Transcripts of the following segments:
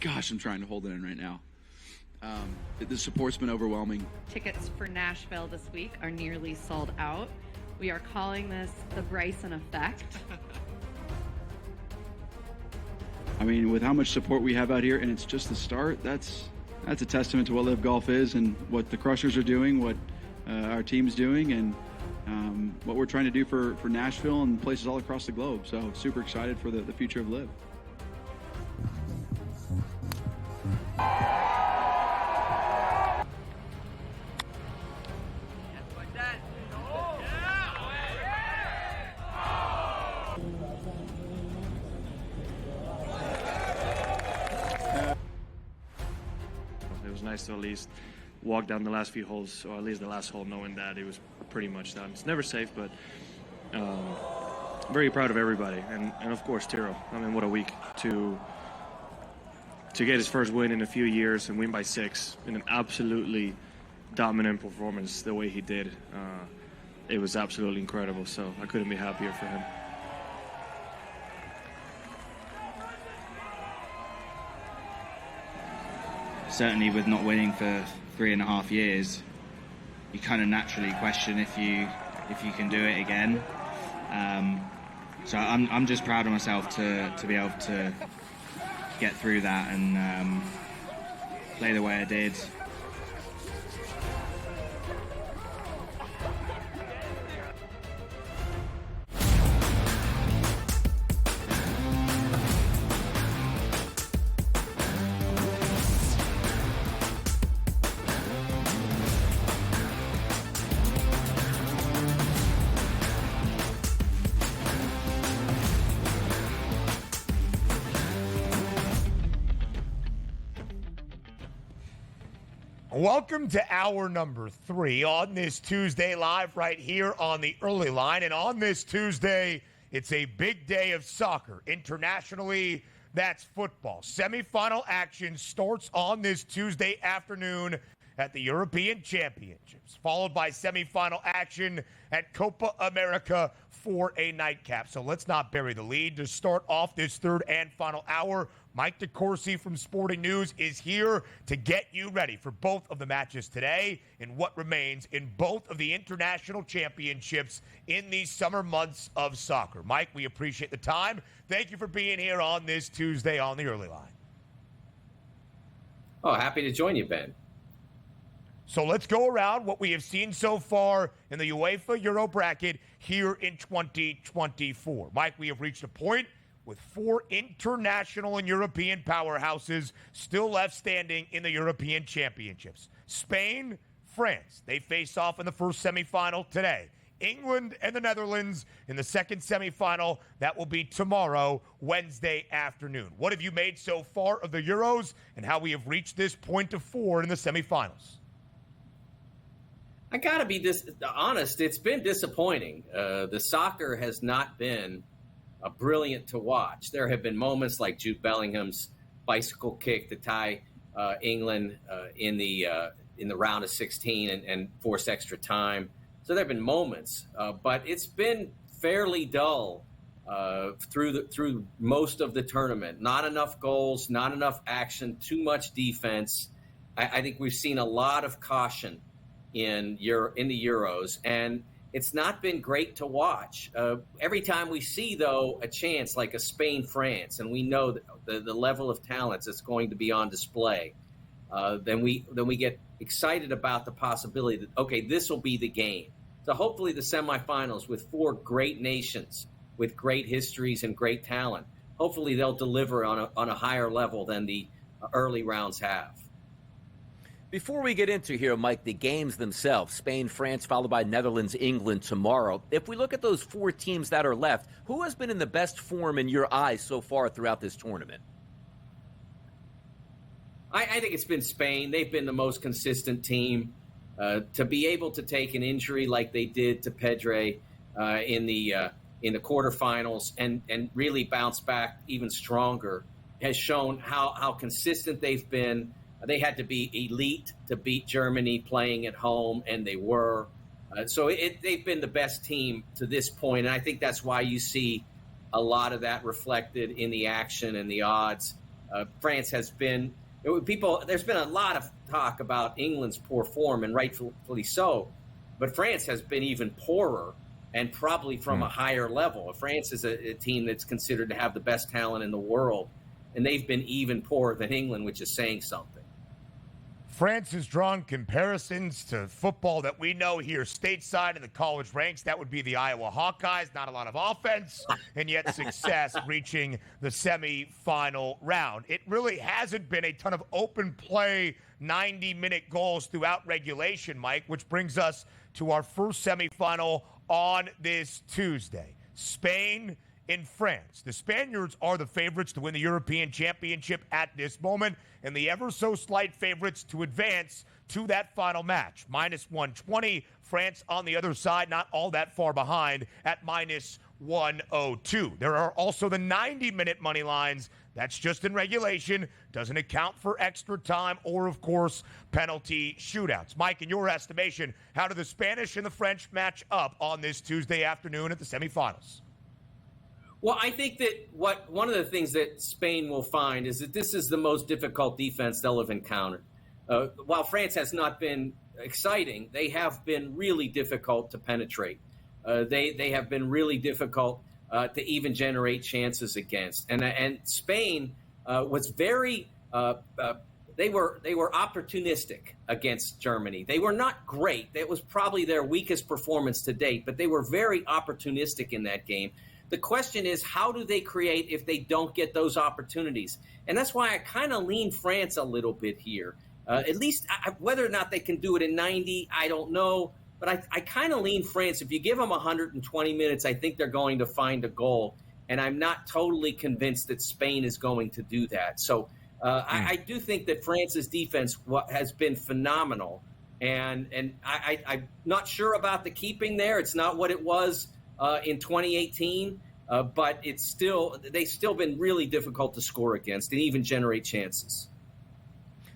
Gosh, I'm trying to hold it in right now. The support's been overwhelming. Tickets for Nashville this week are nearly sold out. We are calling this the Bryson effect. I mean, with how much support we have out here, and it's just the start, that's a testament to what Live Golf is and what the Crushers are doing, what our team's doing, and what we're trying to do for Nashville and places all across the globe. So super excited for the future of Live. It was nice to at least walk down the last few holes, or at least the last hole, knowing that it was pretty much done. It's never safe, but very proud of everybody, and of course Tiro. I mean, what a week to get his first win in a few years and win by 6 in an absolutely dominant performance the way he did. It was absolutely incredible, so I couldn't be happier for him. Certainly with not winning for 3.5 years, you kind of naturally question if you can do it again. So I'm just proud of myself to be able to get through that and play the way I did. Welcome to hour number 3 on this Tuesday, live right here on the early line. And on this Tuesday, it's a big day of soccer. Internationally, that's football. Semifinal action starts on this Tuesday afternoon at the European Championships, followed by semifinal action at Copa America for a nightcap. So let's not bury the lead. To start off this third and final hour, Mike DeCourcy from Sporting News is here to get you ready for both of the matches today and what remains in both of the international championships in these summer months of soccer. Mike, we appreciate the time. Thank you for being here on this Tuesday on the early line. Oh, happy to join you, Ben. So let's go around what we have seen so far in the UEFA Euro bracket here in 2024. Mike, we have reached a point with 4 international and European powerhouses still left standing in the European Championships. Spain, France, they face off in the first semifinal today. England and the Netherlands in the second semifinal. That will be tomorrow, Wednesday afternoon. What have you made so far of the Euros and how we have reached this point of 4 in the semifinals? I got to be honest, it's been disappointing. The soccer has not been brilliant to watch. There have been moments like Jude Bellingham's bicycle kick to tie England in the round of 16 and force extra time. So there have been moments, but it's been fairly dull through most of the tournament. Not enough goals, not enough action, too much defense. I think we've seen a lot of caution in the Euros, and it's not been great to watch. Every time we see, though, a chance like a Spain-France, and we know that the level of talents that's going to be on display, then we get excited about the possibility that, okay, this will be the game. So hopefully the semifinals with 4 great nations with great histories and great talent, hopefully they'll deliver on a higher level than the early rounds have. Before we get into here, Mike, the games themselves, Spain, France, followed by Netherlands, England tomorrow. If we look at those 4 teams that are left, who has been in the best form in your eyes so far throughout this tournament? I think it's been Spain. They've been the most consistent team. To be able to take an injury like they did to Pedre in the quarterfinals and really bounce back even stronger has shown how consistent they've been. They had to be elite to beat Germany playing at home, and they were. So they've been the best team to this point, and I think that's why you see a lot of that reflected in the action and the odds. France has been there's been a lot of talk about England's poor form, and rightfully so, but France has been even poorer, and probably from a higher level. France is a team that's considered to have the best talent in the world, and they've been even poorer than England, which is saying something. France has drawn comparisons to football that we know here stateside in the college ranks. That would be the Iowa Hawkeyes. Not a lot of offense, and yet success reaching the semifinal round. It really hasn't been a ton of open play, 90-minute goals throughout regulation, Mike, which brings us to our first semifinal on this Tuesday. Spain in France. The Spaniards are the favorites to win the European Championship at this moment, and the ever so slight favorites to advance to that final match. Minus 120. France on the other side, not all that far behind at minus 102. There are also the 90-minute money lines. That's just in regulation. Doesn't account for extra time or, of course, penalty shootouts. Mike, in your estimation, how do the Spanish and the French match up on this Tuesday afternoon at the semifinals? Well, I think that one of the things that Spain will find is that this is the most difficult defense they'll have encountered. While France has not been exciting, they have been really difficult to penetrate. They have been really difficult to even generate chances against. And Spain was very they were opportunistic against Germany. They were not great. That was probably their weakest performance to date, but they were very opportunistic in that game. The question is, how do they create if they don't get those opportunities? And that's why I kind of lean France a little bit here. At least whether or not they can do it in 90, I don't know. But I kind of lean France. If you give them 120 minutes, I think they're going to find a goal. And I'm not totally convinced that Spain is going to do that. So I do think that France's defense has been phenomenal. And I'm not sure about the keeping there. It's not what it was in 2018, but they've still been really difficult to score against and even generate chances.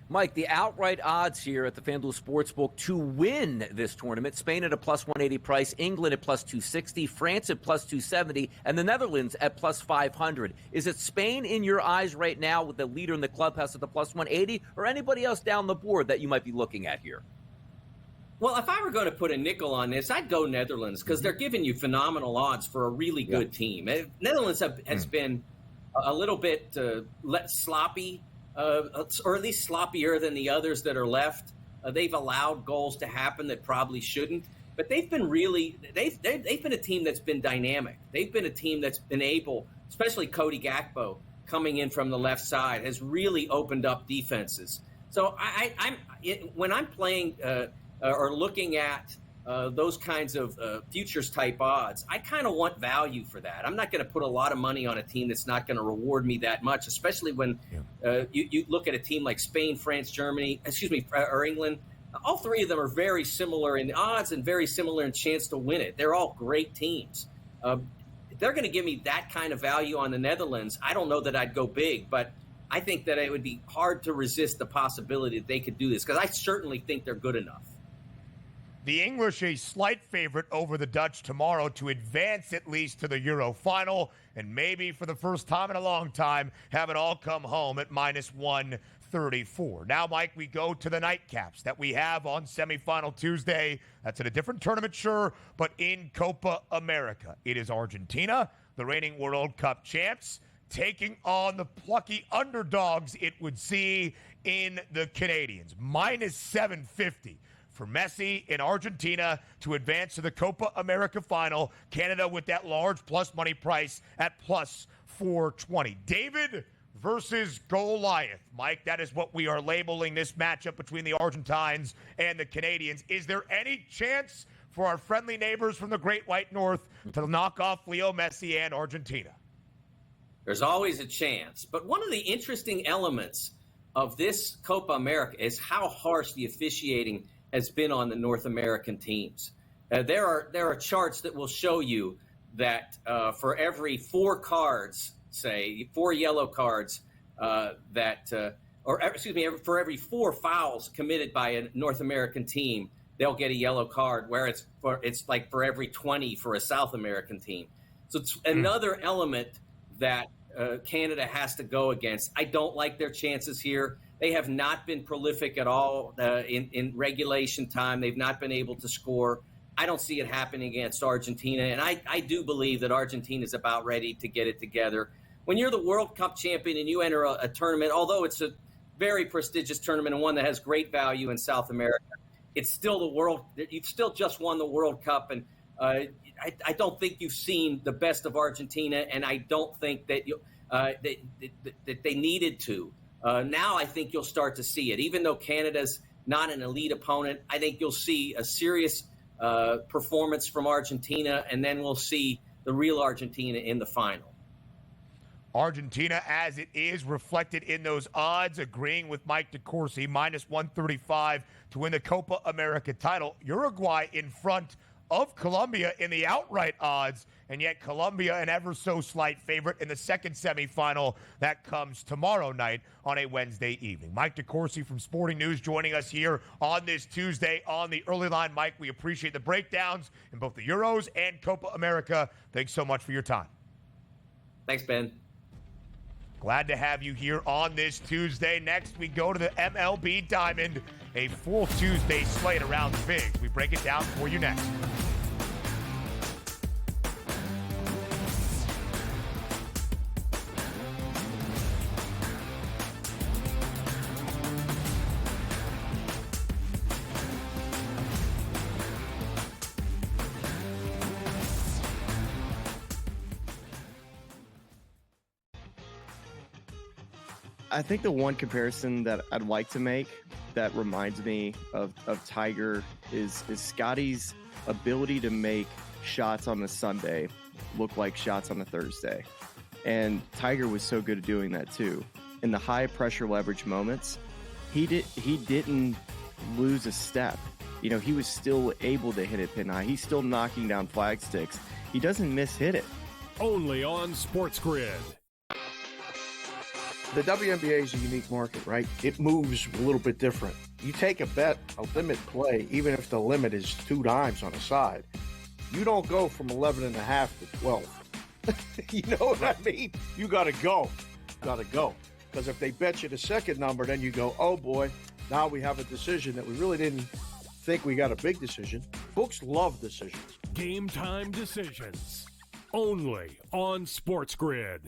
Mike, the outright odds here at the FanDuel Sportsbook to win this tournament: Spain at a plus 180 price, England at plus 260, France at plus 270, and the Netherlands at plus 500. Is it Spain in your eyes right now with the leader in the clubhouse at the plus 180, or anybody else down the board that you might be looking at here? Well, if I were going to put a nickel on this, I'd go Netherlands because they're giving you phenomenal odds for a really good team. Netherlands has been a little bit sloppy, or at least sloppier than the others that are left. They've allowed goals to happen that probably shouldn't, but they've been a team that's been dynamic. They've been a team that's been able, especially Cody Gakpo coming in from the left side, has really opened up defenses. So when I'm playing or looking at those kinds of futures type odds, I kind of want value for that. I'm not going to put a lot of money on a team that's not going to reward me that much, especially when you look at a team like Spain, France, Germany, or England. All three of them are very similar in odds and very similar in chance to win it. They're all great teams. If they're going to give me that kind of value on the Netherlands, I don't know that I'd go big, but I think that it would be hard to resist the possibility that they could do this because I certainly think they're good enough. The English a slight favorite over the Dutch tomorrow to advance at least to the Euro final, and maybe for the first time in a long time have it all come home at minus 134. Now, Mike, we go to the nightcaps that we have on semifinal Tuesday. That's at a different tournament, sure, but in Copa America. It is Argentina, the reigning World Cup champs, taking on the plucky underdogs, it would see, in the Canadians. Minus 750. For Messi in Argentina to advance to the Copa America final. Canada with that large plus money price at plus 420. David versus Goliath. Mike, that is what we are labeling this matchup between the Argentines and the Canadians. Is there any chance for our friendly neighbors from the Great White North to knock off Leo Messi and Argentina? There's always a chance. But one of the interesting elements of this Copa America is how harsh the officiating has been on the North American teams. There are charts that will show you that for every four yellow cards, for every four fouls committed by a North American team, they'll get a yellow card, where it's like for every 20 for a South American team. So it's another element that Canada has to go against. I don't like their chances here. They have not been prolific at all in regulation time. They've not been able to score. I don't see it happening against Argentina, and I do believe that Argentina is about ready to get it together. When you're the World Cup champion and you enter a tournament, although it's a very prestigious tournament and one that has great value in South America, it's still the world. You've still just won the World Cup, and I don't think you've seen the best of Argentina, and I don't think that that they needed to. Now I think you'll start to see it. Even though Canada's not an elite opponent, I think you'll see a serious performance from Argentina, and then we'll see the real Argentina in the final. Argentina, as it is reflected in those odds, agreeing with Mike DeCourcy, minus 135 to win the Copa America title. Uruguay in front of Colombia in the outright odds, and yet Colombia an ever so slight favorite in the second semifinal that comes tomorrow night on a Wednesday evening. Mike DeCourcy from Sporting News joining us here on this Tuesday on the early line. Mike, we appreciate the breakdowns in both the Euros and Copa America. Thanks so much for your time. Thanks, Ben. Glad to have you here on this Tuesday. Next, we go to the MLB Diamond, a full Tuesday slate around the bigs. We break it down for you next. I think the one comparison that I'd like to make that reminds me of Tiger is Scotty's ability to make shots on a Sunday look like shots on a Thursday. And Tiger was so good at doing that too. In the high pressure leverage moments, he didn't lose a step. You know, he was still able to hit it pin high. He's still knocking down flag sticks. He doesn't miss-hit it. Only on SportsGrid. The WNBA is a unique market, right? It moves a little bit different. You take a bet, a limit play, even if the limit is 2 dimes on a side, you don't go from 11.5 to 12. You know what I mean? You got to go. Because if they bet you the second number, then you go, oh boy, now we have a decision that we really didn't think we got a big decision. Books love decisions. Game time decisions. Only on SportsGrid.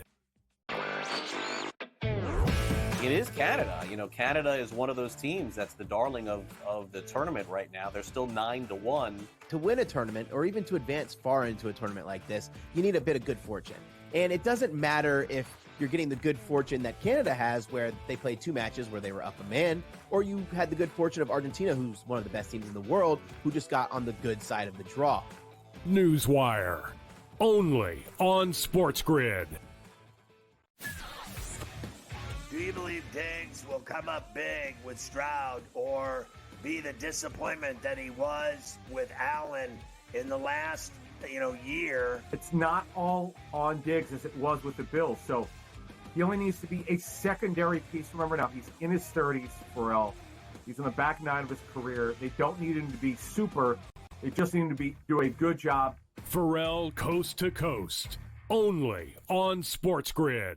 It is Canada. You know, Canada is one of those teams that's the darling of the tournament right now. They're still 9-1. To win a tournament, or even to advance far into a tournament like this, you need a bit of good fortune. And it doesn't matter if you're getting the good fortune that Canada has, where they played 2 matches where they were up a man, or you had the good fortune of Argentina, who's one of the best teams in the world, who just got on the good side of the draw. Newswire. Only on SportsGrid. Do you believe Diggs will come up big with Stroud or be the disappointment that he was with Allen in the last, year? It's not all on Diggs as it was with the Bills. So he only needs to be a secondary piece. Remember now, he's in his 30s, Pharrell. He's in the back 9 of his career. They don't need him to be super. They just need him to do a good job. Pharrell Coast to Coast. Only on SportsGrid.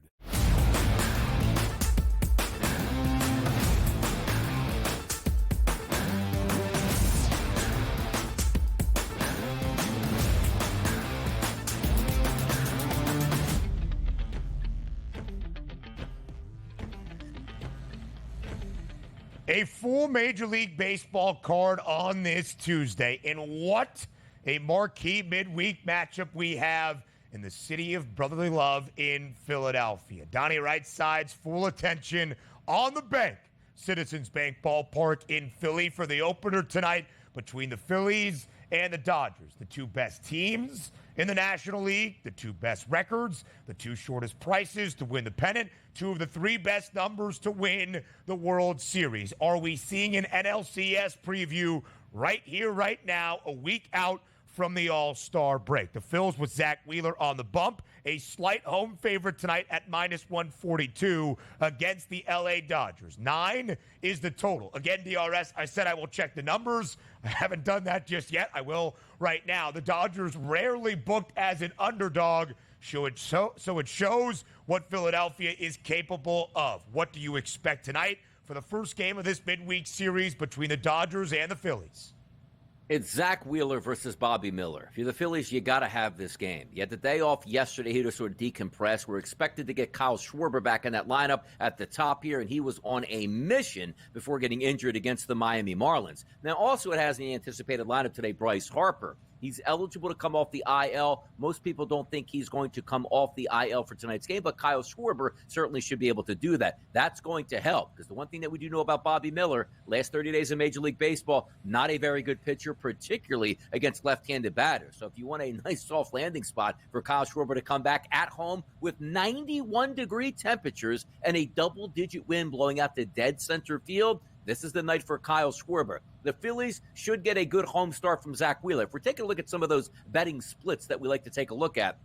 A full Major League Baseball card on this Tuesday. And what a marquee midweek matchup we have in the city of brotherly love in Philadelphia. Donnie right side's full attention on the bank. Citizens Bank Ballpark in Philly for the opener tonight between the Phillies and the Dodgers. The 2 best teams in the National League, the 2 best records, the 2 shortest prices to win the pennant, 2 of the 3 best numbers to win the World Series. Are we seeing an NLCS preview right here, right now, a week out from the All-Star break? The Phils with Zach Wheeler on the bump, a slight home favorite tonight at minus 142 against the LA Dodgers. 9 is the total. Again, DRS, I said I will check the numbers. I haven't done that just yet. I will right now. The Dodgers rarely booked as an underdog So it shows what Philadelphia is capable of. What do you expect tonight for the first game of this midweek series between the Dodgers and the Phillies? It's Zach Wheeler versus Bobby Miller. If you're the Phillies, you got to have this game. You had the day off yesterday here to sort of decompress. We're expected to get Kyle Schwarber back in that lineup at the top here, and he was on a mission before getting injured against the Miami Marlins. Now, also it has in the anticipated lineup today Bryce Harper. He's eligible to come off the IL. Most people don't think he's going to come off the IL for tonight's game, but Kyle Schwarber certainly should be able to do that. That's going to help because the one thing that we do know about Bobby Miller, last 30 days in Major League Baseball, not a very good pitcher, particularly against left-handed batters. So if you want a nice soft landing spot for Kyle Schwarber to come back at home with 91-degree temperatures and a double-digit wind blowing out to dead center field, this is the night for Kyle Schwarber. The Phillies should get a good home start from Zach Wheeler. If we're taking a look at some of those betting splits that we like to take a look at,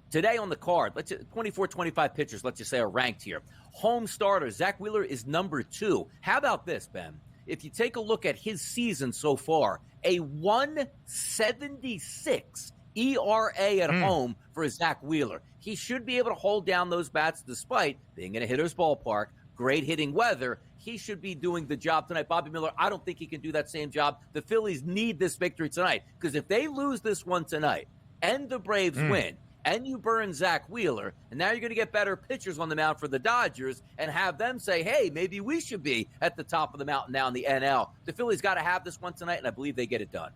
today on the card, 24-25 pitchers, let's just say, are ranked here. Home starter, Zach Wheeler is number 2. How about this, Ben? If you take a look at his season so far, a 1.76 ERA at home for Zach Wheeler. He should be able to hold down those bats despite being in a hitter's ballpark, great hitting weather. He should be doing the job tonight. Bobby Miller, I don't think he can do that same job. The Phillies need this victory tonight because if they lose this one tonight and the Braves win and you burn Zach Wheeler, and now you're going to get better pitchers on the mound for the Dodgers and have them say, hey, maybe we should be at the top of the mountain now in the NL. The Phillies got to have this one tonight, and I believe they get it done.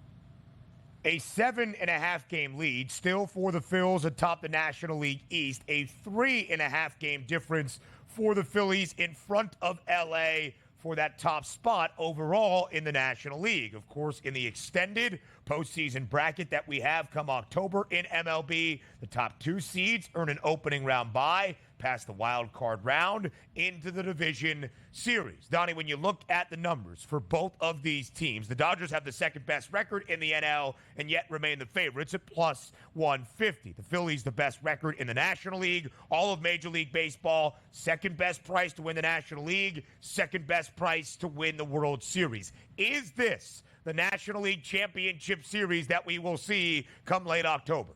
A 7.5-game lead still for the Phils atop the National League East. A 3.5-game difference for the Phillies in front of LA for that top spot overall in the National League. Of course, in the extended postseason bracket that we have come October in MLB, the top 2 seeds earn an opening round bye past the wild card round into the division series. Donnie, when you look at the numbers for both of these teams, the Dodgers have the second best record in the NL and yet remain the favorites at plus 150. The Phillies, the best record in the National League, all of Major League Baseball, second best price to win the National League, second best price to win the World Series. Is this the National League Championship Series that we will see come late October?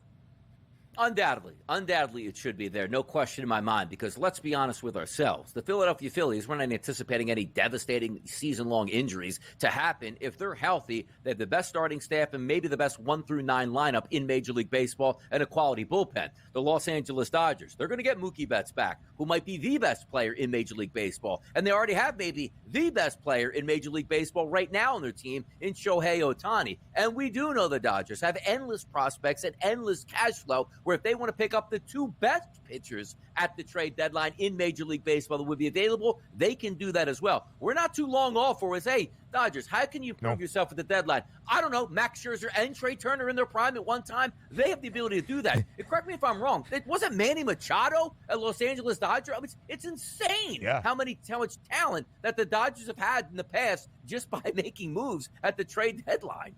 Undoubtedly it should be there. No question in my mind, because let's be honest with ourselves. The Philadelphia Phillies, we're not anticipating any devastating season-long injuries to happen. If they're healthy, they have the best starting staff and maybe the best 1 through 9 lineup in Major League Baseball and a quality bullpen. The Los Angeles Dodgers, they're going to get Mookie Betts back, who might be the best player in Major League Baseball. And they already have maybe the best player in Major League Baseball right now on their team in Shohei Ohtani. And we do know the Dodgers have endless prospects and endless cash flow, where if they want to pick up the 2 best pitchers at the trade deadline in Major League Baseball that would be available, they can do that as well. We're not too long off for us. Hey, Dodgers, how can you prove yourself at the deadline? I don't know. Max Scherzer and Trey Turner in their prime at one time. They have the ability to do that. Correct me if I'm wrong. It wasn't Manny Machado at Los Angeles Dodgers. I mean, it's insane how much talent that the Dodgers have had in the past just by making moves at the trade deadline.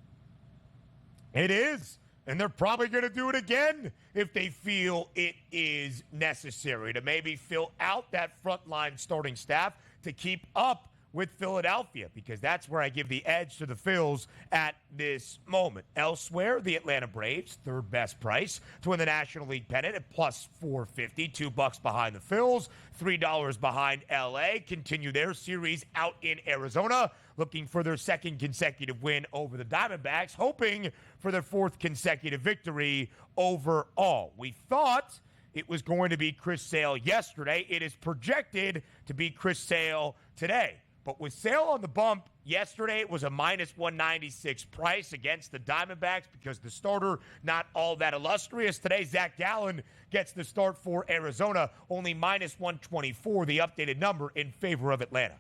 It is. And they're probably going to do it again if they feel it is necessary to maybe fill out that frontline starting staff to keep up with Philadelphia, because that's where I give the edge to the Phils at this moment. Elsewhere, the Atlanta Braves, third best price to win the National League pennant at plus 450, $2 behind the Phils, $3 behind LA. Continue their series out in Arizona, looking for their second consecutive win over the Diamondbacks, hoping for their 4th consecutive victory overall. We thought it was going to be Chris Sale yesterday. It is projected to be Chris Sale today. But with Sale on the bump yesterday, it was a minus 196 price against the Diamondbacks because the starter not all that illustrious. Today, Zach Gallen gets the start for Arizona, only minus 124, the updated number in favor of Atlanta.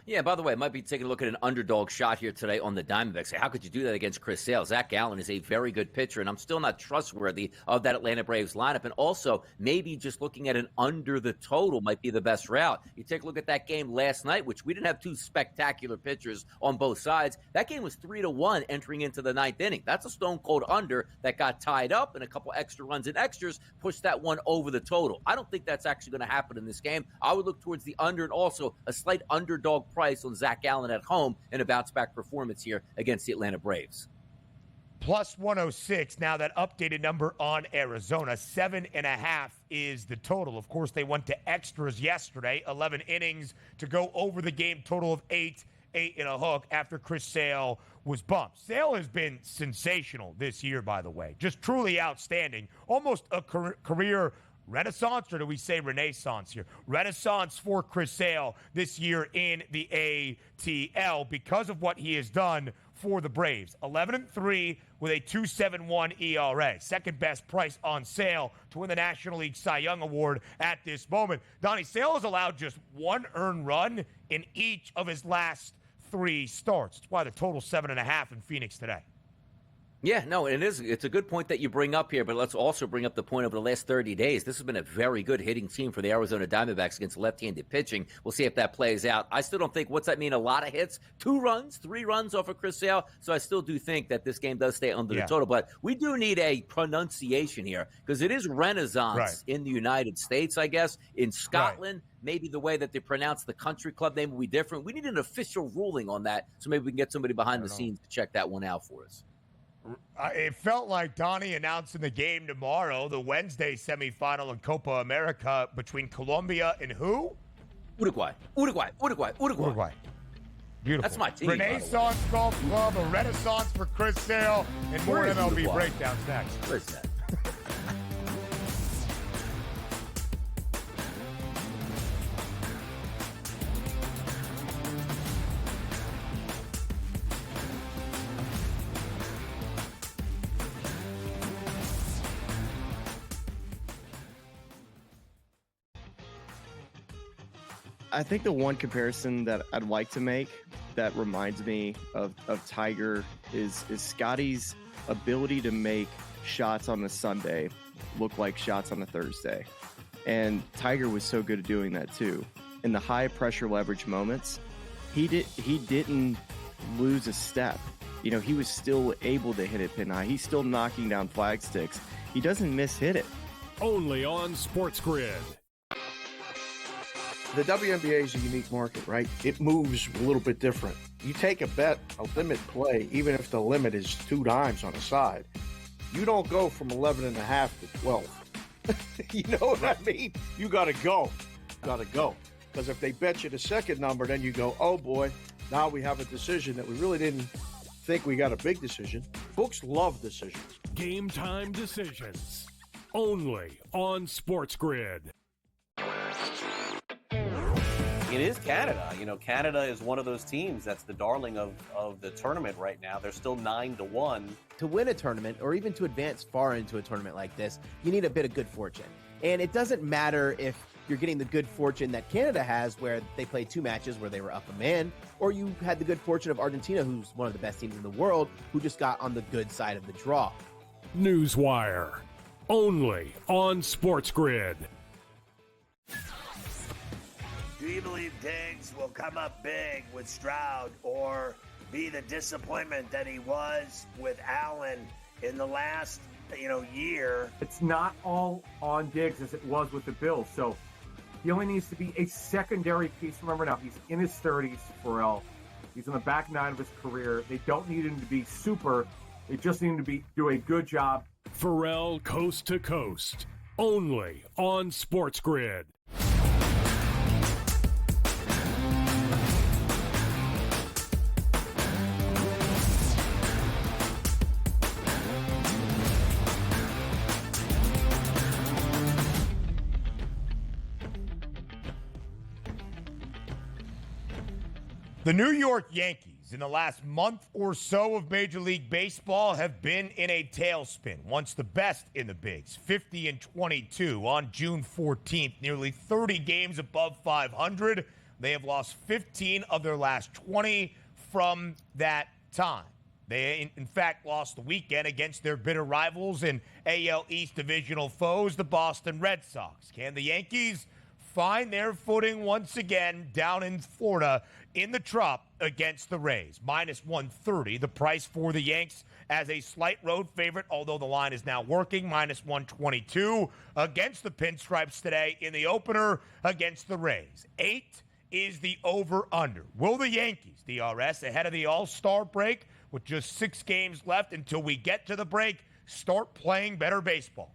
Yeah, by the way, I might be taking a look at an underdog shot here today on the Diamondbacks. How could you do that against Chris Sale? Zach Gallen is a very good pitcher, and I'm still not trustworthy of that Atlanta Braves lineup. And also, maybe just looking at an under the total might be the best route. You take a look at that game last night, which we didn't have 2 spectacular pitchers on both sides. That game was 3-1 entering into the 9th inning. That's a stone-cold under that got tied up, and a couple extra runs and extras pushed that one over the total. I don't think that's actually going to happen in this game. I would look towards the under, and also a slight underdog price on Zach Gallen at home in a bounce-back performance here against the Atlanta Braves. Plus 106. Now that updated number on Arizona. 7.5 is the total. Of course, they went to extras yesterday. 11 innings to go over the game total of 8 and a hook after Chris Sale was bumped. Sale has been sensational this year, by the way. Just truly outstanding. Almost a career renaissance, or do we say renaissance here? Renaissance for Chris Sale this year in the ATL because of what he has done for the Braves. 11-3 with a 2.71 ERA. Second best price on Sale to win the National League Cy Young Award at this moment. Donnie, Sale has allowed just one earned run in each of his last 3 starts. That's why the total 7.5 in Phoenix today. Yeah, no, it's a good point that you bring up here, but let's also bring up the point of the last 30 days. This has been a very good hitting team for the Arizona Diamondbacks against left-handed pitching. We'll see if that plays out. I still don't think, what's that mean, a lot of hits? 2 runs, 3 runs off of Chris Sale, so I still do think that this game does stay under the total, but we do need a pronunciation here, because it is Renaissance in the United States, I guess. In Scotland, maybe the way that they pronounce the country club name will be different. We need an official ruling on that, so maybe we can get somebody behind the scenes to check that one out for us. It felt like Donnie announcing the game tomorrow, the Wednesday semifinal in Copa America between Colombia and who? Uruguay. Beautiful. That's my team. Renaissance Golf Club, a renaissance for Chris Sale, and more MLB Uruguay? breakdowns next. Where's that? I think the one comparison that I'd like to make that reminds me of Tiger is Scotty's ability to make shots on a Sunday look like shots on a Thursday. And Tiger was so good at doing that too. In the high pressure leverage moments, he didn't lose a step. You know, he was still able to hit it pin high. He's still knocking down flag sticks. He doesn't miss-hit it. Only on SportsGrid. The WNBA is a unique market, right? It moves a little bit different. You take a bet, a limit play, even if the limit is 2 dimes on a side, you don't go from 11.5 to 12. You know what I mean? You got to go. Because if they bet you the second number, then you go, oh boy, now we have a decision that we really didn't think we got a big decision. Books love decisions. Game time decisions. Only on SportsGrid. It is Canada. You know, Canada is one of those teams that's the darling of the tournament right now. They're still 9-1. To win a tournament, or even to advance far into a tournament like this, you need a bit of good fortune. And it doesn't matter if you're getting the good fortune that Canada has, where they played 2 matches where they were up a man, or you had the good fortune of Argentina, who's one of the best teams in the world, who just got on the good side of the draw. Newswire. Only on SportsGrid. Do you believe Diggs will come up big with Stroud or be the disappointment that he was with Allen in the last, year? It's not all on Diggs as it was with the Bills. So he only needs to be a secondary piece. Remember now, he's in his 30s, Pharrell. He's in the back 9 of his career. They don't need him to be super. They just need him to do a good job. Pharrell Coast to Coast. Only on SportsGrid. The New York Yankees in the last month or so of Major League Baseball have been in a tailspin. Once the best in the bigs, 50-22 on June 14th, nearly 30 games above 500. They have lost 15 of their last 20 from that time. They, in fact, lost the weekend against their bitter rivals and AL East divisional foes, the Boston Red Sox. Can the Yankees find their footing once again down in Florida in the Trop against the Rays? Minus 130, the price for the Yanks as a slight road favorite, although the line is now working. Minus 122 against the Pinstripes today in the opener against the Rays. 8 is the over-under. Will the Yankees, DRS, ahead of the All-Star break, with just 6 games left until we get to the break, start playing better baseball.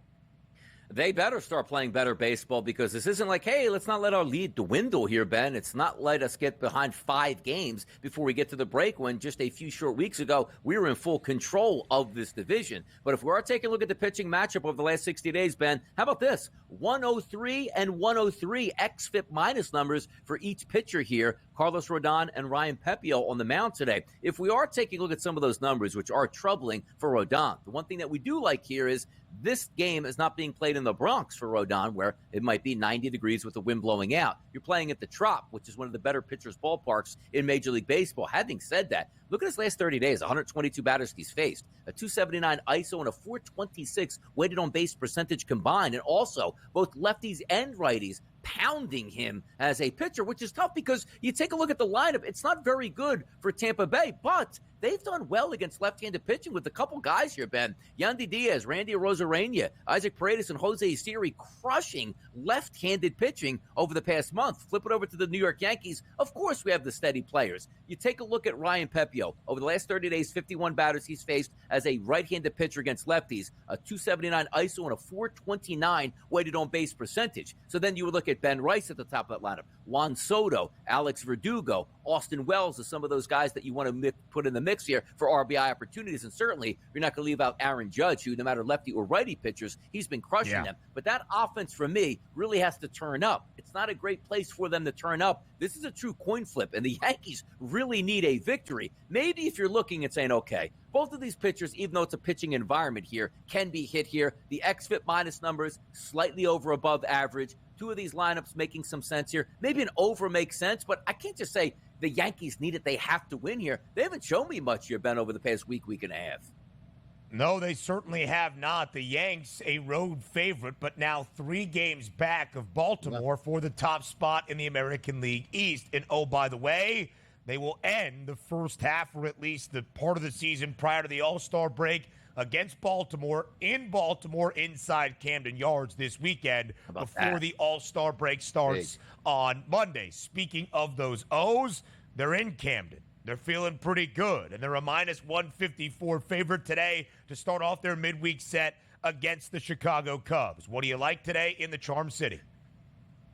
They better start playing better baseball because this isn't like, hey, let's not let our lead dwindle here, Ben. It's not let us get behind 5 games before we get to the break when just a few short weeks ago we were in full control of this division. But if we are taking a look at the pitching matchup over the last 60 days, Ben, how about this? 103 and 103 xFIP minus numbers for each pitcher here. Carlos Rodon and Ryan Pepiot on the mound today. If we are taking a look at some of those numbers, which are troubling for Rodon, the one thing that we do like here is this game is not being played in the Bronx for Rodon, where it might be 90 degrees with the wind blowing out. You're playing at the Trop, which is one of the better pitchers' ballparks in Major League Baseball. Having said that, look at his last 30 days, 122 batters he's faced, a 279 ISO and a 426 weighted on base percentage combined, and also both lefties and righties pounding him as a pitcher, which is tough because you take a look at the lineup. It's not very good for Tampa Bay, but they've done well against left-handed pitching with a couple guys here, Ben. Yandy Diaz, Randy Arozarena, Isaac Paredes, and Jose Siri crushing left-handed pitching over the past month. Flip it over to the New York Yankees. Of course, we have the steady players. You take a look at Ryan Pepiot. Over the last 30 days, 51 batters he's faced as a right-handed pitcher against lefties, a 279 ISO and a 429 weighted on base percentage. So then you would look at Ben Rice at the top of that lineup, Juan Soto, Alex Verdugo, Austin Wells are some of those guys that you want to put in the mix here for RBI opportunities. And certainly, you're not going to leave out Aaron Judge, who, no matter lefty or righty pitchers, he's been crushing them. But that offense, for me, really has to turn up. It's not a great place for them to turn up. This is a true coin flip, and the Yankees really need a victory. Maybe if you're looking and saying, okay, both of these pitchers, even though it's a pitching environment here, can be hit here. The xFIP minus numbers, slightly over above average. 2 of these lineups making some sense here. Maybe an over makes sense, but I can't just say the Yankees need it. They have to win here. They haven't shown me much here, Ben, over the past week and a half. No, they certainly have not. The Yanks, a road favorite, but now 3 games back of Baltimore for the top spot in the American League East. And oh, by the way, they will end the first half, or at least the part of the season prior to the All-Star break, against Baltimore, inside Camden Yards this weekend before the All-Star break starts on Monday. Speaking of those O's, they're in Camden. They're feeling pretty good, and they're a minus 154 favorite today to start off their midweek set against the Chicago Cubs. What do you like today in the Charm City?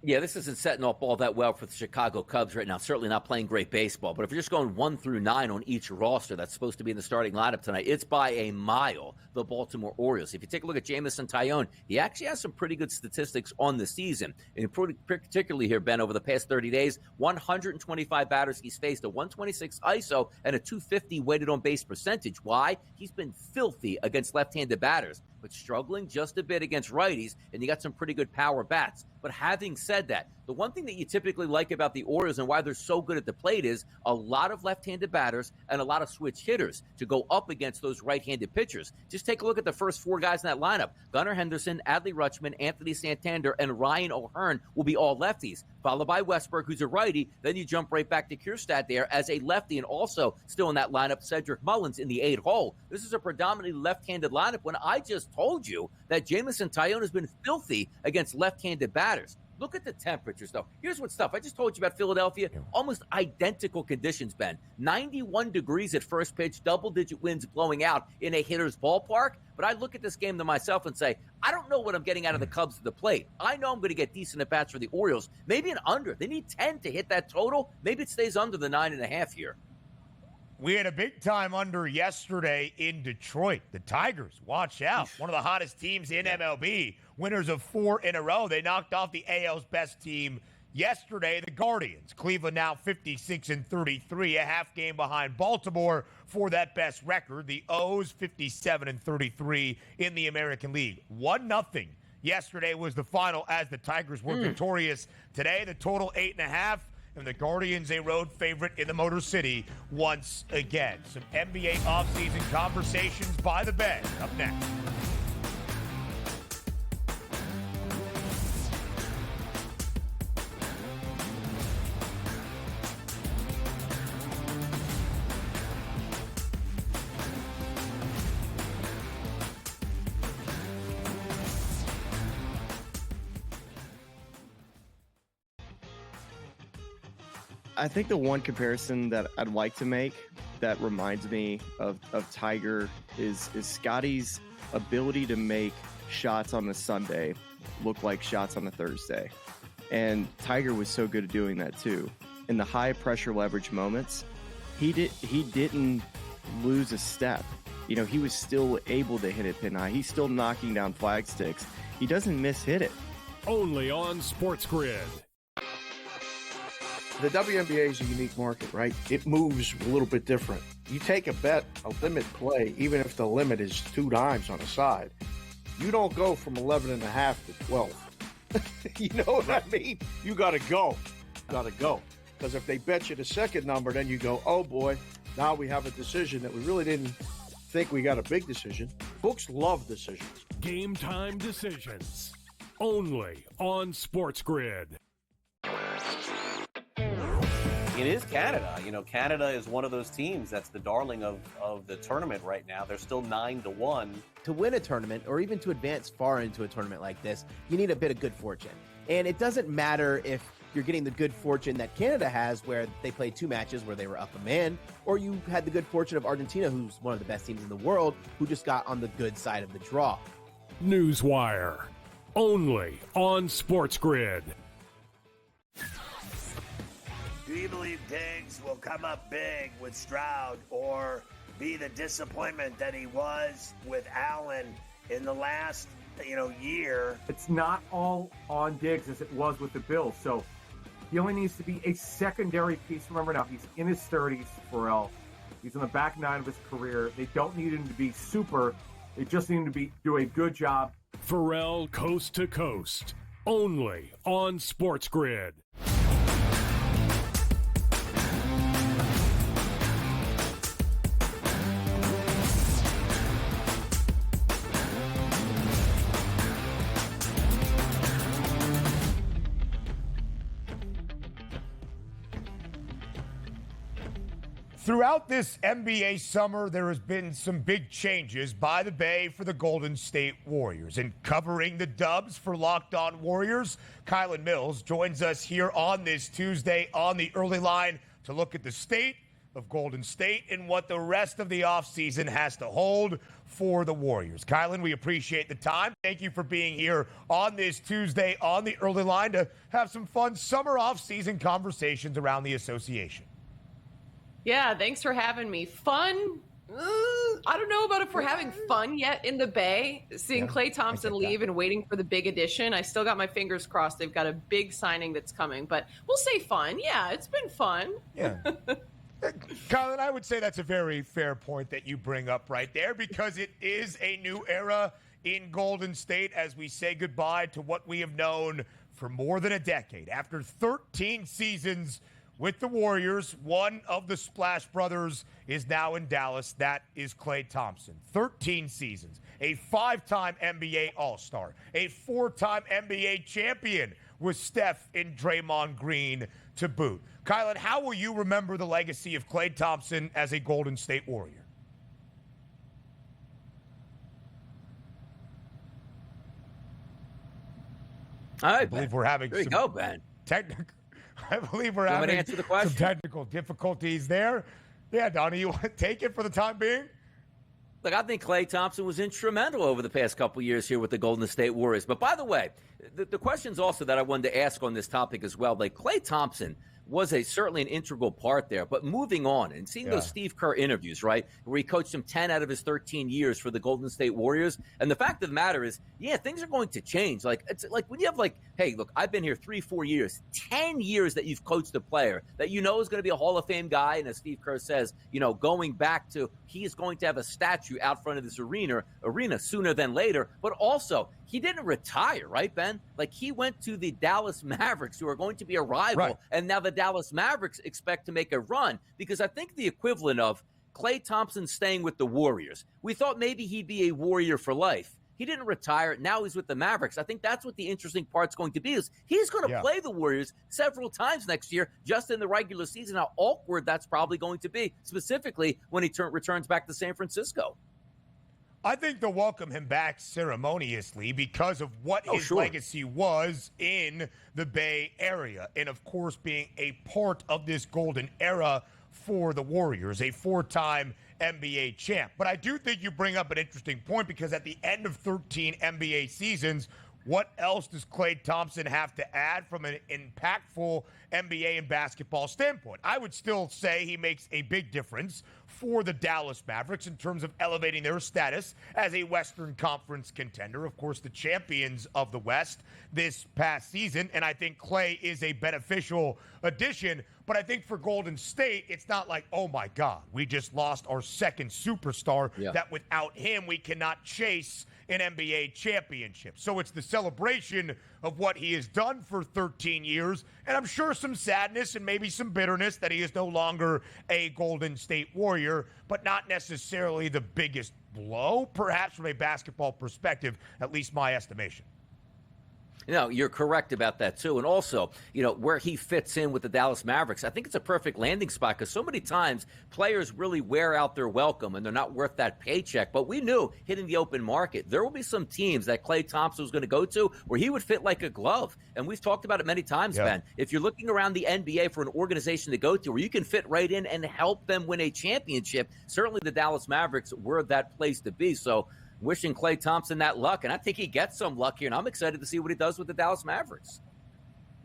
Yeah, this isn't setting up all that well for the Chicago Cubs right now. Certainly not playing great baseball. But if you're just going 1 through 9 on each roster that's supposed to be in the starting lineup tonight, it's by a mile the Baltimore Orioles. If you take a look at Jamison Tyone, he actually has some pretty good statistics on the season. And particularly here, Ben, over the past 30 days, 125 batters he's faced, a 126 ISO, and a 250 weighted on base percentage. Why? He's been filthy against left-handed batters, but struggling just a bit against righties, and you got some pretty good power bats. But having said that, the one thing that you typically like about the Orioles and why they're so good at the plate is a lot of left-handed batters and a lot of switch hitters to go up against those right-handed pitchers. Just take a look at the first 4 guys in that lineup. Gunnar Henderson, Adley Rutschman, Anthony Santander, and Ryan O'Hearn will be all lefties, followed by Westberg, who's a righty. Then you jump right back to Kierstad there as a lefty, and also still in that lineup, Cedric Mullins in the 8 hole. This is a predominantly left-handed lineup when I just told you that Jamison Tyone has been filthy against left-handed batters. Look at the temperatures, though. Here's what's tough. I just told you about Philadelphia. Almost identical conditions, Ben. 91 degrees at first pitch, double-digit winds blowing out in a hitter's ballpark. But I look at this game to myself and say, I don't know what I'm getting out of the Cubs at the plate. I know I'm going to get decent at-bats for the Orioles. Maybe an under. They need 10 to hit that total. Maybe it stays under the 9.5 here. We had a big-time under yesterday in Detroit. The Tigers, watch out. One of the hottest teams in MLB. Winners of 4 in a row. They knocked off the AL's best team yesterday, the Guardians. Cleveland now 56-33, a half game behind Baltimore for that best record. The O's 57-33 in the American League. 1-0. Yesterday was the final as the Tigers were victorious. Today, the total 8.5. And the Guardians, a road favorite in the Motor City once again. Some NBA offseason conversations by the bed up next. I think the one comparison that I'd like to make that reminds me of Tiger is Scotty's ability to make shots on the Sunday look like shots on a Thursday. And Tiger was so good at doing that too. In the high pressure leverage moments, he didn't lose a step. You know, he was still able to hit it pin high. He's still knocking down flag sticks. He doesn't miss-hit it. Only on SportsGrid. The WNBA is a unique market, right? It moves a little bit different. You take a bet, a limit play, even if the limit is 2 dimes on a side, you don't go from 11.5 to 12. You know what I mean? You got to go. Got to go. Because if they bet you the second number, then you go, oh boy, now we have a decision that we really didn't think we got a big decision. Books love decisions. Game time decisions. Only on SportsGrid. It is Canada. You know, Canada is one of those teams that's the darling of the tournament right now. They're still 9-1. To win a tournament, or even to advance far into a tournament like this, you need a bit of good fortune. And it doesn't matter if you're getting the good fortune that Canada has, where they played 2 matches where they were up a man, or you had the good fortune of Argentina, who's one of the best teams in the world, who just got on the good side of the draw. Newswire. Only on SportsGrid. Do you believe Diggs will come up big with Stroud or be the disappointment that he was with Allen in the last, year? It's not all on Diggs as it was with the Bills. So he only needs to be a secondary piece. Remember now, he's in his 30s, Pharrell. He's in the back 9 of his career. They don't need him to be super. They just need him to do a good job. Pharrell Coast to Coast. Only on SportsGrid. Throughout this NBA summer, there has been some big changes by the Bay for the Golden State Warriors. And covering the dubs for Locked On Warriors, Kylen Mills joins us here on this Tuesday on the early line to look at the state of Golden State and what the rest of the offseason has to hold for the Warriors. Kylen, we appreciate the time. Thank you for being here on this Tuesday on the early line to have some fun summer offseason conversations around the association. Yeah, thanks for having me. Fun? I don't know about if we're having fun yet in the Bay. Seeing Klay Thompson leave and waiting for the big addition. I still got my fingers crossed. They've got a big signing that's coming, but we'll say fun. Yeah, it's been fun. Yeah. Kylen, I would say that's a very fair point that you bring up right there, because it is a new era in Golden State as we say goodbye to what we have known for more than a decade. After 13 seasons with the Warriors, one of the Splash Brothers is now in Dallas. That is Klay Thompson. 13 seasons, a 5-time NBA All-Star, a 4-time NBA champion with Steph and Draymond Green to boot. Kylen, how will you remember the legacy of Klay Thompson as a Golden State Warrior? All right, I believe we're having there you go, Ben. I believe we're having answer the question? some technical difficulties there. Yeah, Donnie, you want to take it for the time being? Look, I think Klay Thompson was instrumental over the past couple years here with the Golden State Warriors. But by the way, the questions also that I wanted to ask on this topic as well, like Klay Thompson was certainly an integral part there. But moving on and seeing those Steve Kerr interviews, right, where he coached him 10 out of his 13 years for the Golden State Warriors. And the fact of the matter is, things are going to change. Like, it's like when you have hey, look, I've been here 3-4 years, 10 years that you've coached a player that you know is going to be a Hall of Fame guy. And as Steve Kerr says, going back to he is going to have a statue out front of this arena sooner than later. But also, he didn't retire, right, Ben? Like, he went to the Dallas Mavericks, who are going to be a rival. Right. And now the Dallas Mavericks expect to make a run, because I think the equivalent of Klay Thompson staying with the Warriors, we thought maybe he'd be a Warrior for life. He didn't retire. Now he's with the Mavericks. I think that's what the interesting part's going to be, is he's going to play the Warriors several times next year, just in the regular season. How awkward that's probably going to be, specifically when he returns back to San Francisco. I think they'll welcome him back ceremoniously because of what his legacy was in the Bay Area. And, of course, being a part of this golden era for the Warriors, a 4-time NBA champ. But I do think you bring up an interesting point, because at the end of 13 NBA seasons, what else does Klay Thompson have to add from an impactful NBA and basketball standpoint? I would still say he makes a big difference for the Dallas Mavericks in terms of elevating their status as a Western Conference contender. Of course, the champions of the West this past season, and I think Klay is a beneficial addition. But I think for Golden State, it's not like, oh my God, we just lost our second superstar, that without him we cannot chase an NBA championship. So it's the celebration of what he has done for 13 years, and I'm sure some sadness and maybe some bitterness that he is no longer a Golden State Warrior, but not necessarily the biggest blow, perhaps from a basketball perspective, at least my estimation. No, you're correct about that, too. And also, where he fits in with the Dallas Mavericks, I think it's a perfect landing spot, because so many times players really wear out their welcome and they're not worth that paycheck. But we knew hitting the open market, there will be some teams that Klay Thompson was going to go to where he would fit like a glove. And we've talked about it many times, Ben. If you're looking around the NBA for an organization to go to where you can fit right in and help them win a championship, certainly the Dallas Mavericks were that place to be. So wishing Klay Thompson that luck, and I think he gets some luck here, and I'm excited to see what he does with the Dallas Mavericks.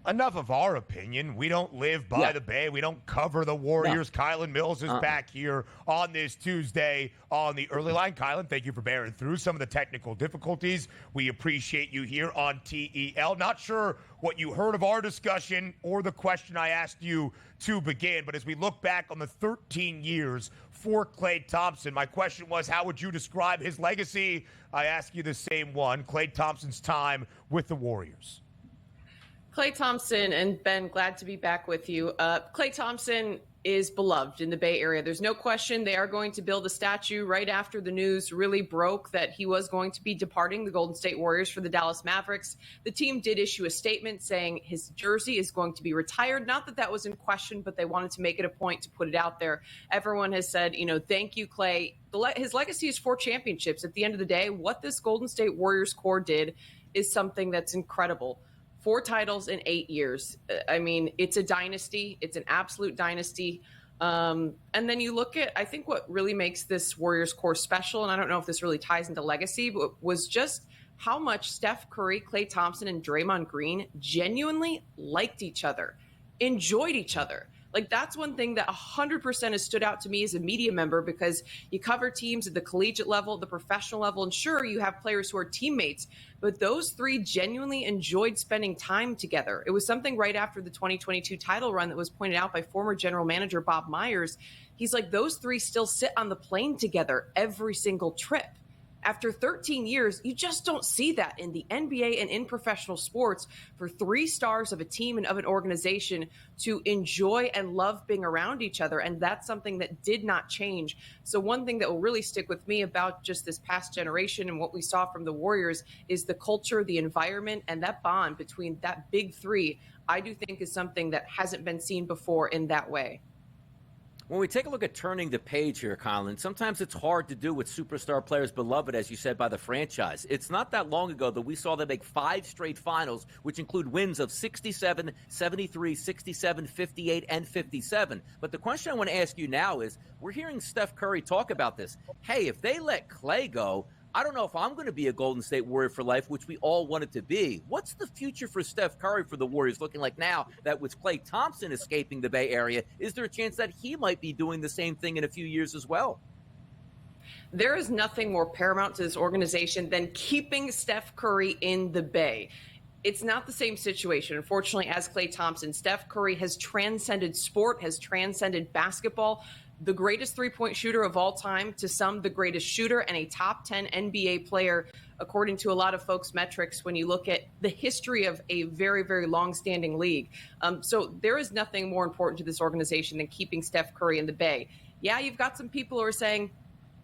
Enough of our opinion. We don't live by the Bay. We don't cover the Warriors. No. Kylen Mills is back here on this Tuesday on the early line. Kylen, thank you for bearing through some of the technical difficulties. We appreciate you here on TEL. Not sure what you heard of our discussion or the question I asked you to begin, but as we look back on the 13 years for Klay Thompson, my question was, how would you describe his legacy? I ask you the same one, Klay Thompson's time with the Warriors. Klay Thompson, and Ben, glad to be back with you. Klay Thompson is beloved in the Bay Area. There's no question they are going to build a statue right after the news really broke that he was going to be departing the Golden State Warriors for the Dallas Mavericks. The team did issue a statement saying his jersey is going to be retired. Not that that was in question, but they wanted to make it a point to put it out there. Everyone has said, thank you, Klay. His legacy is 4 championships. At the end of the day, what this Golden State Warriors core did is something that's incredible. 4 titles in 8 years. I mean, it's a dynasty. It's an absolute dynasty. And then you look at, I think what really makes this Warriors core special, and I don't know if this really ties into legacy, but was just how much Steph Curry, Klay Thompson, and Draymond Green genuinely liked each other, enjoyed each other. Like, that's one thing that 100% has stood out to me as a media member, because you cover teams at the collegiate level, the professional level, and sure, you have players who are teammates, but those 3 genuinely enjoyed spending time together. It was something right after the 2022 title run that was pointed out by former general manager Bob Myers. He's like, those 3 still sit on the plane together every single trip. After 13 years, you just don't see that in the NBA and in professional sports, for 3 stars of a team and of an organization to enjoy and love being around each other. And that's something that did not change. So one thing that will really stick with me about just this past generation and what we saw from the Warriors is the culture, the environment, and that bond between that big 3, I do think is something that hasn't been seen before in that way. When we take a look at turning the page here, Kylen, sometimes it's hard to do with superstar players beloved, as you said, by the franchise. It's not that long ago that we saw them make 5 straight finals, which include wins of 67, 73, 67, 58, and 57. But the question I want to ask you now is, we're hearing Steph Curry talk about this. Hey, if they let Klay go, I don't know if I'm going to be a Golden State Warrior for life, which we all wanted to be. What's the future for Steph Curry for the Warriors looking like now that with Klay Thompson escaping the Bay Area? Is there a chance that he might be doing the same thing in a few years as well? There is nothing more paramount to this organization than keeping Steph Curry in the Bay. It's not the same situation. Unfortunately, as Klay Thompson, Steph Curry has transcended sport, has transcended basketball. The greatest three-point shooter of all time, to some, the greatest shooter and a top 10 NBA player, according to a lot of folks' metrics, when you look at the history of a very, very long-standing league. So there is nothing more important to this organization than keeping Steph Curry in the Bay. Yeah, you've got some people who are saying,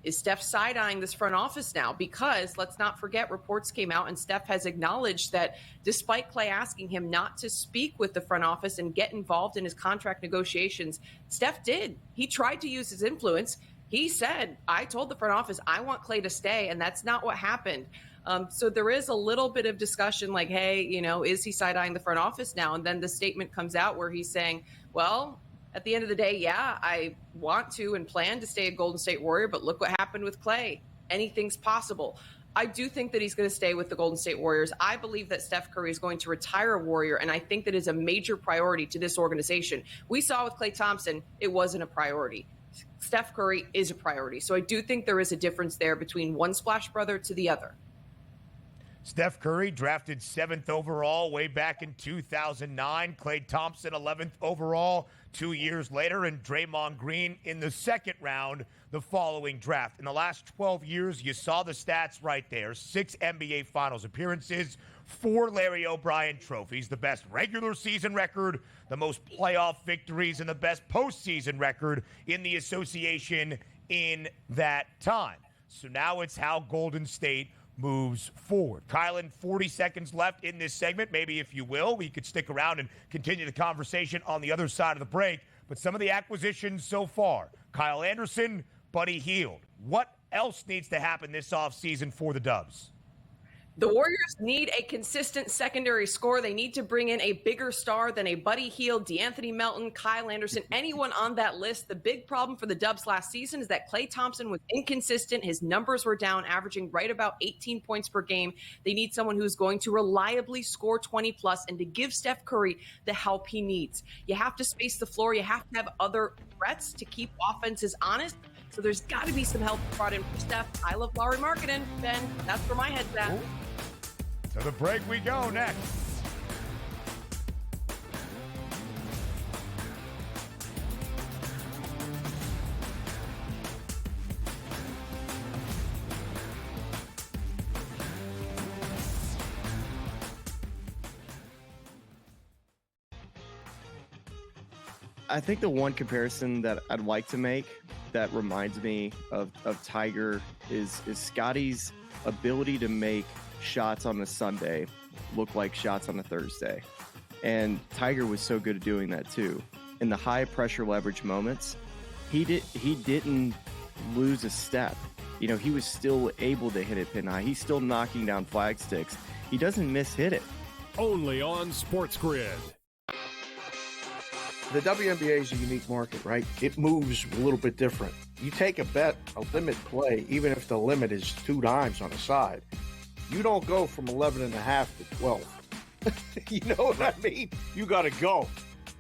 is Steph side-eyeing this front office now? Because let's not forget, reports came out and Steph has acknowledged that despite Klay asking him not to speak with the front office and get involved in his contract negotiations, Steph did. He tried to use his influence. He said, I told the front office, I want Klay to stay, and that's not what happened. So there is a little bit of discussion like, hey, is he side-eyeing the front office now? And then the statement comes out where he's saying, well, At the end of the day, yeah, I want to and plan to stay a Golden State Warrior, but look what happened with Clay. Anything's possible. I do think that he's going to stay with the Golden State Warriors. I believe that Steph Curry is going to retire a Warrior, and I think that is a major priority to this organization. We saw with Klay Thompson, it wasn't a priority. Steph Curry is a priority. So I do think there is a difference there between one Splash Brother to the other. Steph Curry drafted 7th overall way back in 2009. Klay Thompson 11th overall 2 years later, and Draymond Green in the 2nd round the following draft. In the last 12 years, you saw the stats right there. 6 NBA Finals appearances, 4 Larry O'Brien trophies, the best regular season record, the most playoff victories, and the best postseason record in the association in that time. So now it's how Golden State moves forward. Kylen, 40 seconds left in this segment. Maybe if you will, we could stick around and continue the conversation on the other side of the break. But some of the acquisitions so far, Kyle Anderson, Buddy Hield. What else needs to happen this offseason for the Dubs? The Warriors need a consistent secondary score. They need to bring in a bigger star than a Buddy Hield, DeAnthony Melton, Kyle Anderson, anyone on that list. The big problem for the Dubs last season is that Klay Thompson was inconsistent. His numbers were down, averaging right about 18 points per game. They need someone who's going to reliably score 20 plus and to give Steph Curry the help he needs. You have to space the floor. You have to have other threats to keep offenses honest. So there's got to be some help brought in for Steph. I love Lowry Markkanen, Ben. That's where my head's at. To the break we go next. I think the one comparison that I'd like to make that reminds me of Tiger is Scotty's ability to make shots on a Sunday look like shots on a Thursday. And Tiger was so good at doing that too. In the high pressure leverage moments, he didn't lose a step. You know, he was still able to hit it pin high. He's still knocking down flag sticks. He doesn't miss-hit it. Only on SportsGrid. The WNBA is a unique market, right? It moves a little bit different. You take a bet, a limit play, even if the limit is 2 dimes on a side, you don't go from 11.5 to 12. You know what I mean? You got to go.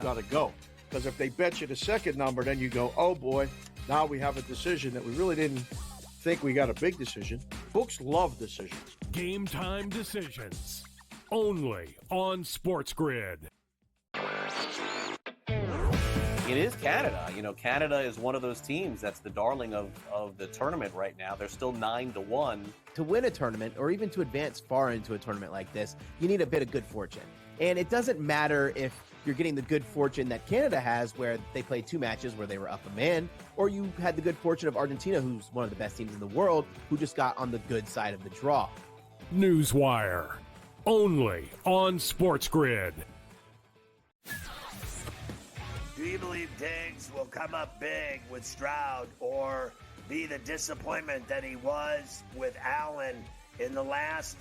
Got to go. Because if they bet you the second number, then you go, oh boy, now we have a decision that we really didn't think we got a big decision. Books love decisions. Game time decisions. Only on SportsGrid. It is Canada. You know, Canada is one of those teams that's the darling of the tournament right now. They're still 9-1. To win a tournament, or even to advance far into a tournament like this, you need a bit of good fortune. And it doesn't matter if you're getting the good fortune that Canada has, where they played 2 matches where they were up a man, or you had the good fortune of Argentina, who's one of the best teams in the world, who just got on the good side of the draw. Newswire. Only on SportsGrid. Do you believe Diggs will come up big with Stroud or be the disappointment that he was with Allen in the last,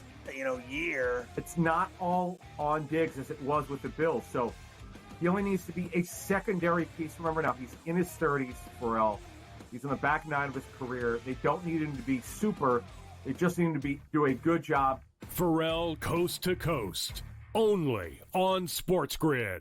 year? It's not all on Diggs as it was with the Bills. So he only needs to be a secondary piece. Remember now, he's in his 30s, Pharrell. He's in the back 9 of his career. They don't need him to be super. They just need him to do a good job. Pharrell Coast to Coast. Only on SportsGrid.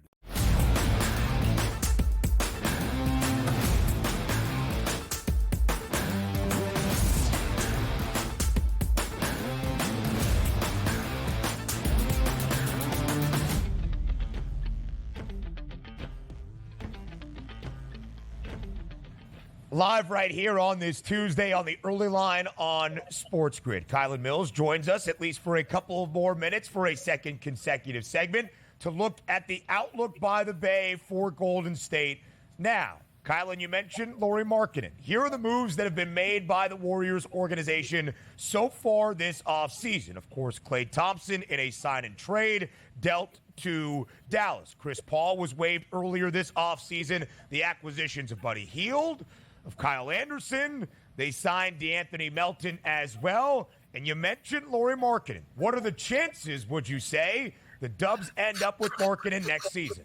Live right here on this Tuesday on the early line on SportsGrid. Kylen Mills joins us at least for a couple of more minutes for a second consecutive segment to look at the outlook by the Bay for Golden State. Now, Kylen, you mentioned Lowry Markkanen. Here are the moves that have been made by the Warriors organization so far this offseason. Of course, Klay Thompson in a sign and trade dealt to Dallas. Chris Paul was waived earlier this offseason. The acquisitions of Buddy Hield, of Kyle Anderson. They signed DeAnthony Melton as well. And you mentioned Lowry Markkanen. What are the chances, would you say, the Dubs end up with Markkanen next season?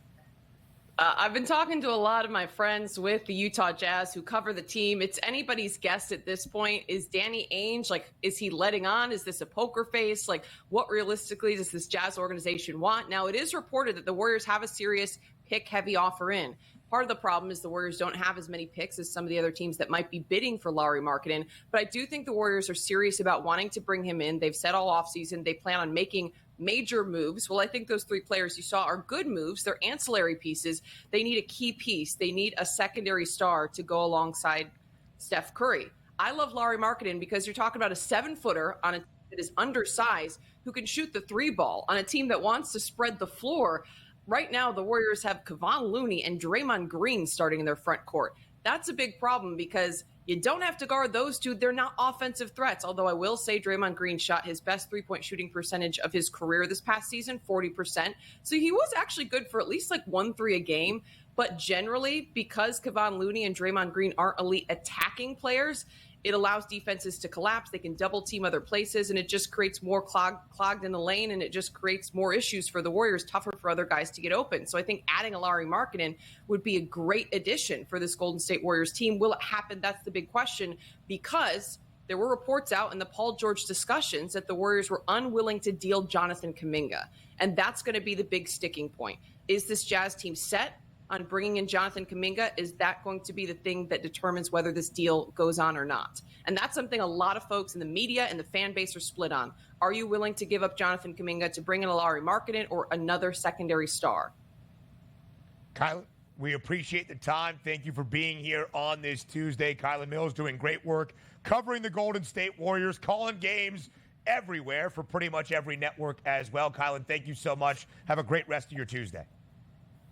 I've been talking to a lot of my friends with the Utah Jazz who cover the team. It's anybody's guess at this point. Is Danny Ainge, is he letting on? Is this a poker face? What realistically does this Jazz organization want? Now, it is reported that the Warriors have a serious pick-heavy offer in. Part of the problem is the Warriors don't have as many picks as some of the other teams that might be bidding for Lauri Markkanen. But I do think the Warriors are serious about wanting to bring him in. They've said all offseason they plan on making major moves. Well, I think those three players you saw are good moves. They're ancillary pieces. They need a key piece. They need a secondary star to go alongside Steph Curry. I love Lauri Markkanen because you're talking about a 7-footer on a team that is undersized who can shoot the 3-ball on a team that wants to spread the floor. Right now, the Warriors have Kevon Looney and Draymond Green starting in their front court. That's a big problem because you don't have to guard those two. They're not offensive threats, although I will say Draymond Green shot his best three-point shooting percentage of his career this past season, 40%. So he was actually good for at least 1-3 a game. But generally, because Kevon Looney and Draymond Green aren't elite attacking players, it allows defenses to collapse. They can double team other places, and it just creates more clogged in the lane, and it just creates more issues for the Warriors, tougher for other guys to get open. So I think adding a Lauri Markkanen would be a great addition for this Golden State Warriors team. Will it happen? That's the big question, because there were reports out in the Paul George discussions that the Warriors were unwilling to deal Jonathan Kuminga, and that's going to be the big sticking point. Is this Jazz team set on bringing in Jonathan Kuminga? Is that going to be the thing that determines whether this deal goes on or not? And that's something a lot of folks in the media and the fan base are split on. Are you willing to give up Jonathan Kuminga to bring in a Lauri Markkanen or another secondary star? Kylen, we appreciate the time. Thank you for being here on this Tuesday. Kylen Mills doing great work covering the Golden State Warriors, calling games everywhere for pretty much every network as well. Kylen, thank you so much. Have a great rest of your Tuesday.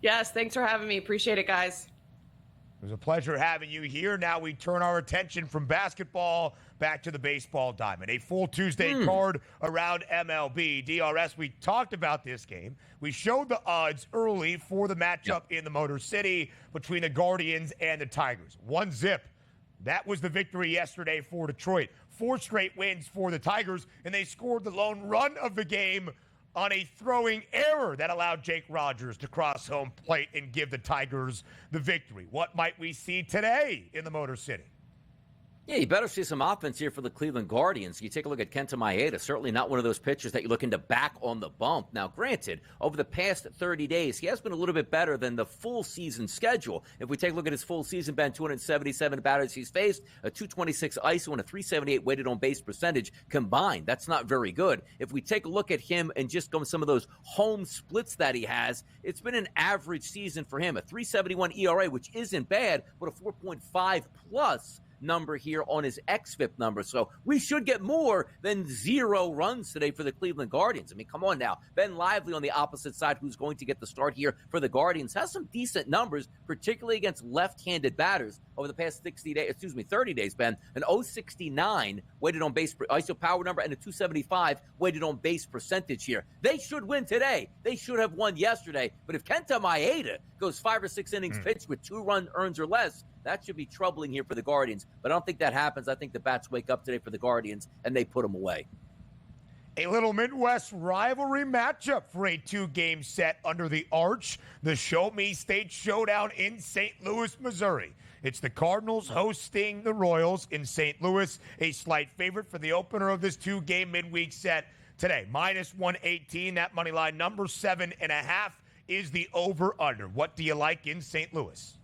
Yes, thanks for having me. Appreciate it, guys. It was a pleasure having you here. Now we turn our attention from basketball back to the baseball diamond. A full Tuesday card around MLB. DRS, we talked about this game. We showed the odds early for the matchup in the Motor City between the Guardians and the Tigers. 1-0. That was the victory yesterday for Detroit. 4 straight wins for the Tigers, and they scored the lone run of the game on a throwing error that allowed Jake Rogers to cross home plate and give the Tigers the victory. What might we see today in the Motor City? Yeah, you better see some offense here for the Cleveland Guardians. You take a look at Kenta Maeda, certainly not one of those pitchers that you're looking to back on the bump. Now, granted, over the past 30 days, he has been a little bit better than the full season schedule. If we take a look at his full season, Ben, 277 batters he's faced, a 226 ISO, and a 378 weighted on base percentage combined. That's not very good. If we take a look at him and just go with some of those home splits that he has, it's been an average season for him. A 371 ERA, which isn't bad, but a 4.5 plus number here on his xFIP number. So we should get more than 0 runs today for the Cleveland Guardians. I mean, come on now. Ben Lively on the opposite side, who's going to get the start here for the Guardians, has some decent numbers, particularly against left-handed batters over the past 30 days, Ben. An 069 weighted on base ISO power number and a 275 weighted on base percentage here. They should win today. They should have won yesterday. But if Kenta Maeda goes 5 or 6 innings pitched with 2 run earns or less, that should be troubling here for the Guardians. But I don't think that happens. I think the bats wake up today for the Guardians, and they put them away. A little Midwest rivalry matchup for a 2-game set under the arch. The Show Me State Showdown in St. Louis, Missouri. It's the Cardinals hosting the Royals in St. Louis. A slight favorite for the opener of this 2-game midweek set today. -118. That money line, number 7.5, is the over-under. What do you like in St. Louis?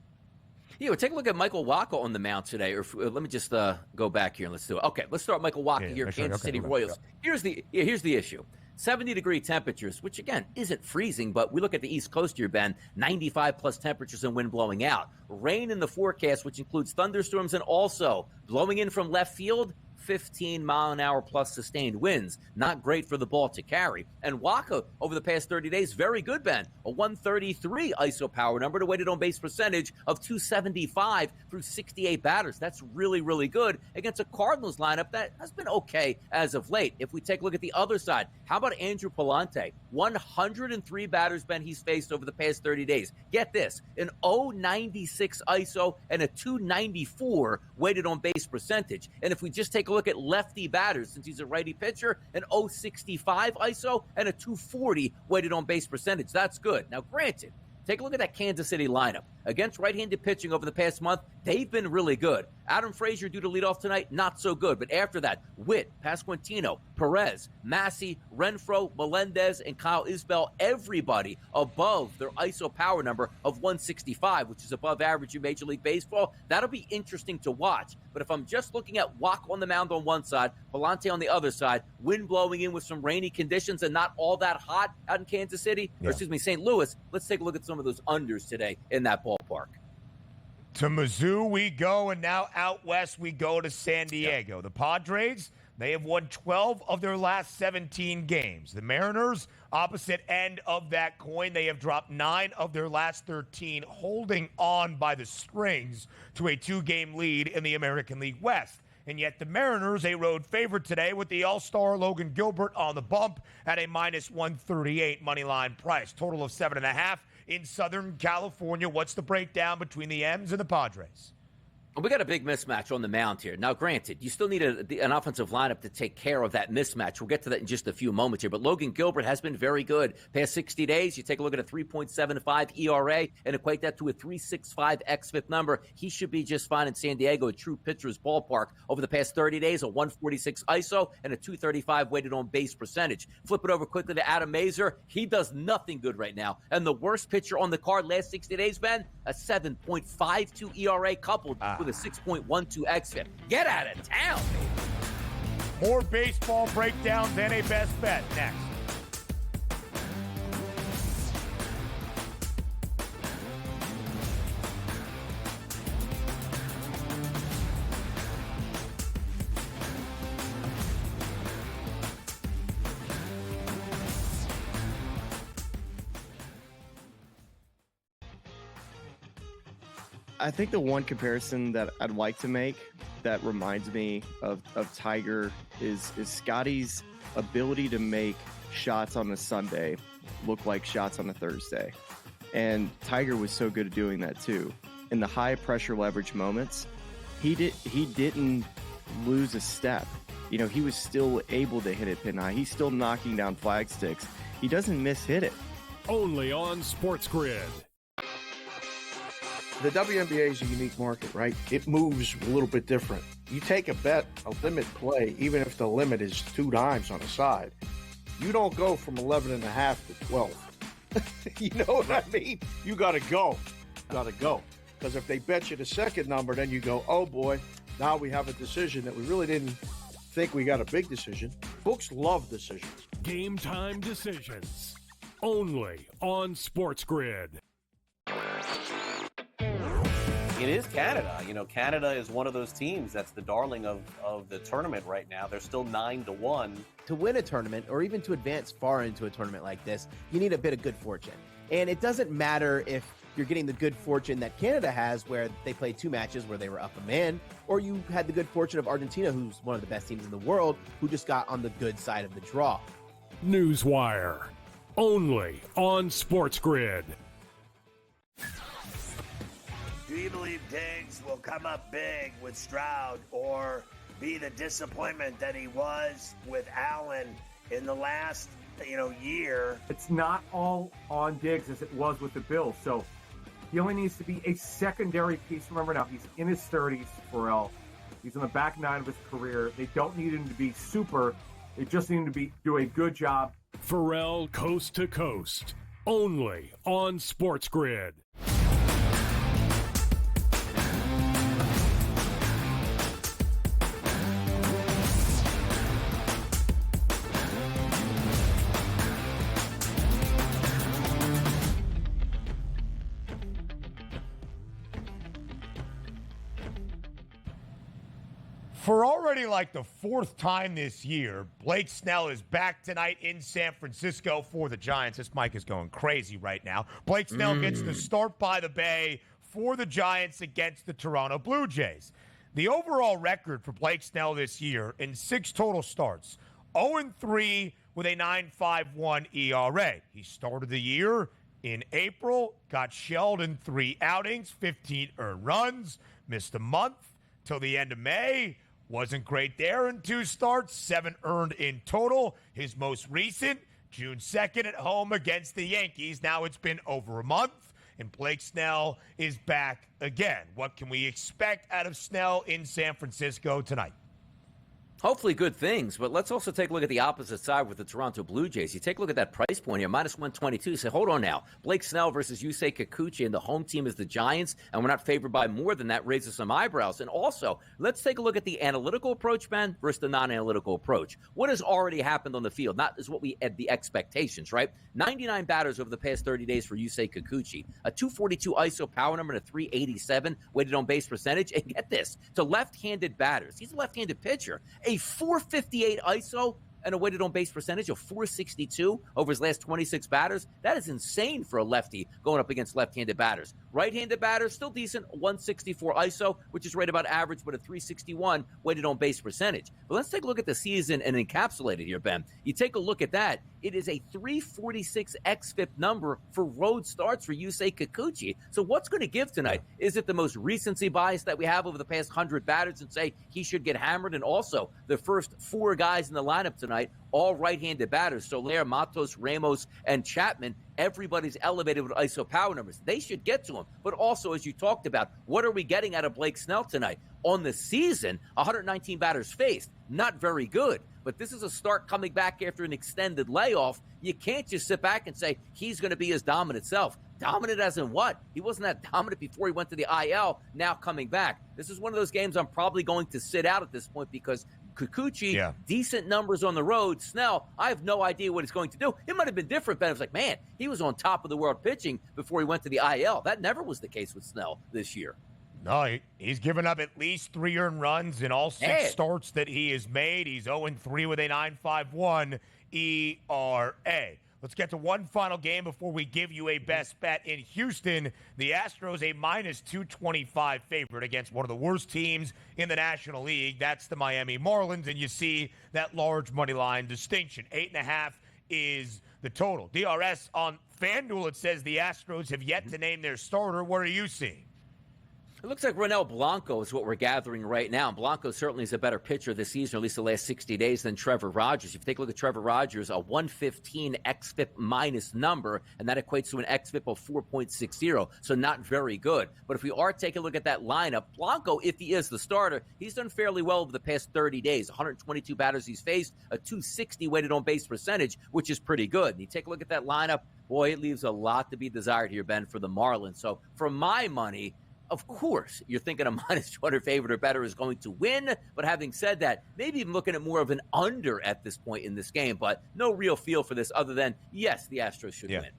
Yeah, well, take a look at Michael Wacha on the mound today. Or let me just go back here and let's do it. Okay, let's start Michael Wacha here, Kansas City Royals. Here's the issue. 70-degree temperatures, which, again, isn't freezing, but we look at the East Coast here, Ben, 95-plus temperatures and wind blowing out. Rain in the forecast, which includes thunderstorms and also blowing in from left field, 15-mile-an-hour plus sustained winds. Not great for the ball to carry. And Wacha, over the past 30 days, very good, Ben. A 133 ISO power number to weighted on base percentage of 275 through 68 batters. That's really, really good against a Cardinals lineup that has been okay as of late. If we take a look at the other side, how about Andrew Palante? 103 batters, Ben, he's faced over the past 30 days. Get this, an 096 ISO and a 294 weighted on base percentage. And if we just take a look at lefty batters, since he's a righty pitcher, an 065 ISO and a 240 weighted on base percentage. That's good. Now, granted, Take a look at that Kansas City lineup. Against right-handed pitching over the past month, they've been really good. Adam Frazier due to lead off tonight, not so good. But after that, Witt, Pasquantino, Perez, Massey, Renfroe, Melendez, and Kyle Isbell, everybody above their ISO power number of 165, which is above average in Major League Baseball. That'll be interesting to watch. But if I'm just looking at Wack on the mound on one side, Palante on the other side, wind blowing in with some rainy conditions and not all that hot out in Kansas City, or excuse me, St. Louis, let's take a look at some of those unders today in that ballpark. To Mizzou we go, and now out west we go to San Diego. Yep. The Padres, they have won 12 of their last 17 games. The Mariners, opposite end of that coin, they have dropped 9 of their last 13, holding on by the strings to a 2-game lead in the American League West. And yet the Mariners, a road favorite today with the All-Star Logan Gilbert on the bump at a minus 138 money line price. Total of 7.5 in Southern California. What's the breakdown between the M's and the Padres? We got a big mismatch on the mound here. Now, granted, you still need an offensive lineup to take care of that mismatch. We'll get to that in just a few moments here. But Logan Gilbert has been very good. Past 60 days, you take a look at a 3.75 ERA and equate that to a 3.65 xFIP number. He should be just fine in San Diego, a true pitcher's ballpark. Over the past 30 days, a 146 ISO and a 235 weighted on base percentage. Flip it over quickly to Adam Mazur. He does nothing good right now. And the worst pitcher on the card last 60 days, Ben, a 7.52 ERA coupled with a 6.12 xFIP. Get out of town, baby. More baseball breakdowns and a best bet next. I think the one comparison that I'd like to make that reminds me of Tiger is Scotty's ability to make shots on a Sunday look like shots on a Thursday. And Tiger was so good at doing that too. In the high pressure leverage moments, he didn't lose a step. You know, he was still able to hit it pin high. He's still knocking down flag sticks. He doesn't miss-hit it. Only on SportsGrid. The WNBA is a unique market, right? It moves a little bit different. You take a bet, a limit play, even if the limit is 2 dimes on a side, you don't go from 11.5 to 12. You know what I mean? You got to go. Because if they bet you the second number, then you go, oh boy, now we have a decision that we really didn't think we got a big decision. Books love decisions. Game time decisions. Only on SportsGrid. It is Canada. You know, Canada is one of those teams that's the darling of the tournament right now. They're still 9-1. To win a tournament, or even to advance far into a tournament like this, you need a bit of good fortune. And it doesn't matter if you're getting the good fortune that Canada has, where they played 2 matches where they were up a man, or you had the good fortune of Argentina, who's one of the best teams in the world, who just got on the good side of the draw. Newswire. Only on SportsGrid. Do you believe Diggs will come up big with Stroud or be the disappointment that he was with Allen in the last, year? It's not all on Diggs as it was with the Bills. So he only needs to be a secondary piece. Remember now, he's in his 30s, Pharrell. He's in the back 9 of his career. They don't need him to be super. They just need him to do a good job. Pharrell Coast to Coast. Only on SportsGrid. For already like the 4th time this year, Blake Snell is back tonight in San Francisco for the Giants. This mic is going crazy right now. Blake Snell gets the start by the Bay for the Giants against the Toronto Blue Jays. The overall record for Blake Snell this year in 6 total starts, 0-3 with a 9.51 ERA. He started the year in April, got shelled in 3 outings, 15 earned runs, missed a month till the end of May. Wasn't great there in 2 starts, 7 earned in total. His most recent, June 2nd at home against the Yankees. Now it's been over a month. and Blake Snell is back again. What can we expect out of Snell in San Francisco tonight? Hopefully good things, but let's also take a look at the opposite side with the Toronto Blue Jays. You take a look at that price point here, minus 122. You say, hold on now. Blake Snell versus Yusei Kikuchi, and the home team is the Giants, and we're not favored by more than that, raises some eyebrows. And also, let's take a look at the analytical approach, Ben, versus the non-analytical approach. What has already happened on the field? Not is what we had the expectations, right? 99 batters over the past 30 days for Yusei Kikuchi, a 242 ISO power number and a 387 weighted on base percentage. And get this, to left-handed batters. He's a left-handed pitcher. A 458 ISO and a weighted on base percentage of 462 over his last 26 batters. That is insane for a lefty going up against left-handed batters. Right-handed batters, still decent, 164 ISO, which is right about average, but a 361 weighted on base percentage. But let's take a look at the season and encapsulate it here, Ben. You take a look at that. It is a 346 xFIP number for road starts for Yusei Kikuchi. So what's going to give tonight? Is it the most recency bias that we have over the past 100 batters and say he should get hammered? And also the first 4 guys in the lineup tonight, all right-handed batters. Soler, Matos, Ramos, and Chapman. Everybody's elevated with ISO power numbers. They should get to him. But also, as you talked about, what are we getting out of Blake Snell tonight? On the season, 119 batters faced. Not very good. But this is a start coming back after an extended layoff. You can't just sit back and say he's going to be his dominant self. Dominant as in what? He wasn't that dominant before he went to the IL, now coming back. This is one of those games I'm probably going to sit out at this point because Kikuchi, decent numbers on the road. Snell, I have no idea what he's going to do. It might have been different, but it was like, man, he was on top of the world pitching before he went to the IL. That never was the case with Snell this year. No, he's given up at least 3 earned runs in all 6 starts that he has made. He's 0-3 with a 9.51 ERA. Let's get to one final game before we give you a best bet. In Houston, the Astros a minus 225 favorite against one of the worst teams in the National League. That's the Miami Marlins, and you see that large money line distinction. 8.5 is the total. DRS on FanDuel, it says the Astros have yet to name their starter. What are you seeing? It looks like Ronel Blanco is what we're gathering right now. Blanco certainly is a better pitcher this season, or at least the last 60 days, than Trevor Rogers. If you take a look at Trevor Rogers, a 115 xFIP minus number, and that equates to an xFIP of 4.60, so not very good. But if we are taking a look at that lineup, Blanco, if he is the starter, he's done fairly well over the past 30 days. 122 batters he's faced, a 260 weighted on base percentage, which is pretty good. And you take a look at that lineup, boy, it leaves a lot to be desired here, Ben, for the Marlins. So for my money, of course, you're thinking a minus 200 favorite or better is going to win. But having said that, maybe even looking at more of an under at this point in this game. But no real feel for this other than, yes, the Astros should win.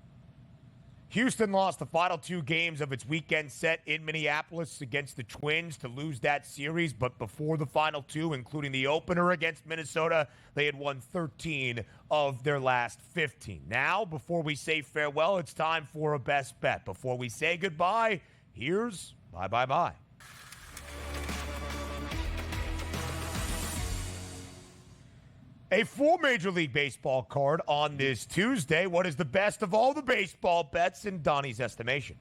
Houston lost the final 2 games of its weekend set in Minneapolis against the Twins to lose that series. But before the final 2, including the opener against Minnesota, they had won 13 of their last 15. Now, before we say farewell, it's time for a best bet. Before we say goodbye, here's bye. A full Major League Baseball card on this Tuesday. What is the best of all the baseball bets in Donnie's estimation?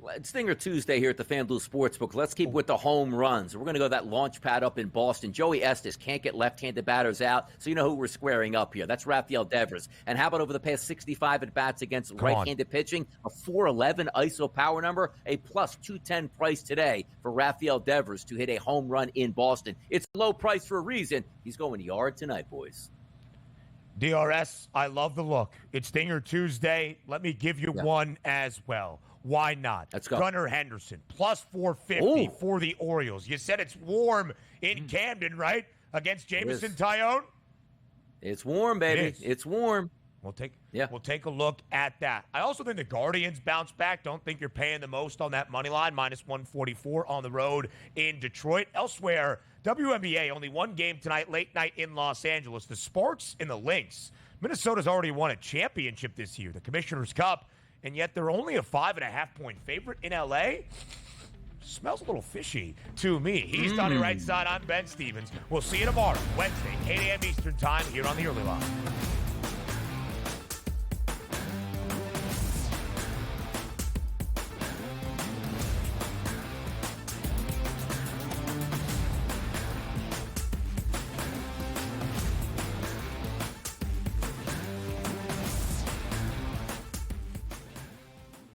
It's Stinger Tuesday here at the FanDuel Sportsbook. Let's keep with the home runs. We're going to go that launch pad up in Boston. Joey Estes can't get left-handed batters out, so you know who we're squaring up here. That's Rafael Devers. And how about over the past 65 at-bats against right-handed pitching? A 411 ISO power number, a plus 210 price today for Rafael Devers to hit a home run in Boston. It's a low price for a reason. He's going yard tonight, boys. DRS, I love the look. It's Stinger Tuesday. Let me give you one as well. Why not? Let's go. Gunnar Henderson, plus 450 for the Orioles. You said it's warm in Camden, right? Against Jameson Tyone? It's warm, baby. It's warm. We'll take a look at that. I also think the Guardians bounce back. Don't think you're paying the most on that money line. Minus 144 on the road in Detroit. Elsewhere, WNBA, only one game tonight, late night in Los Angeles. The Sparks and the Lynx. Minnesota's already won a championship this year, the Commissioner's Cup, and yet they're only a 5.5-point favorite in L.A.? Smells a little fishy to me. He's Donnie Right Side. I'm Ben Stevens. We'll see you tomorrow, Wednesday, 8 a.m. Eastern Time here on the Early Line.